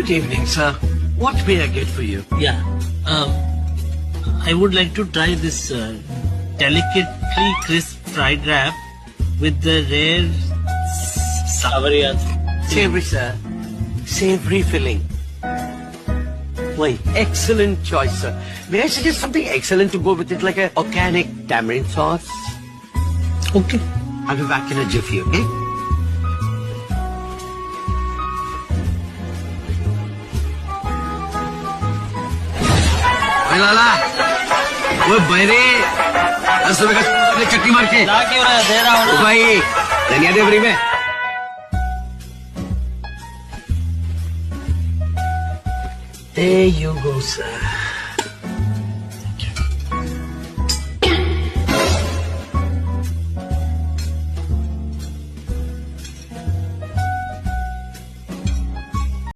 Good evening, sir. What may I get for you? Yeah. I would like to try this delicately crisp fried wrap with the rare savory. Savory, sir. Savory filling. Why, excellent choice, sir. May I suggest something excellent to go with it, like a organic tamarind sauce? Okay. I'll be back in a jiffy, okay? ओए लाला, वो बहरे 10 रुपए का चटनी मार के ला क्यों रहा है? दे रहा हूँ ना। भाई धनिया दे फ्री में। There you go, sir.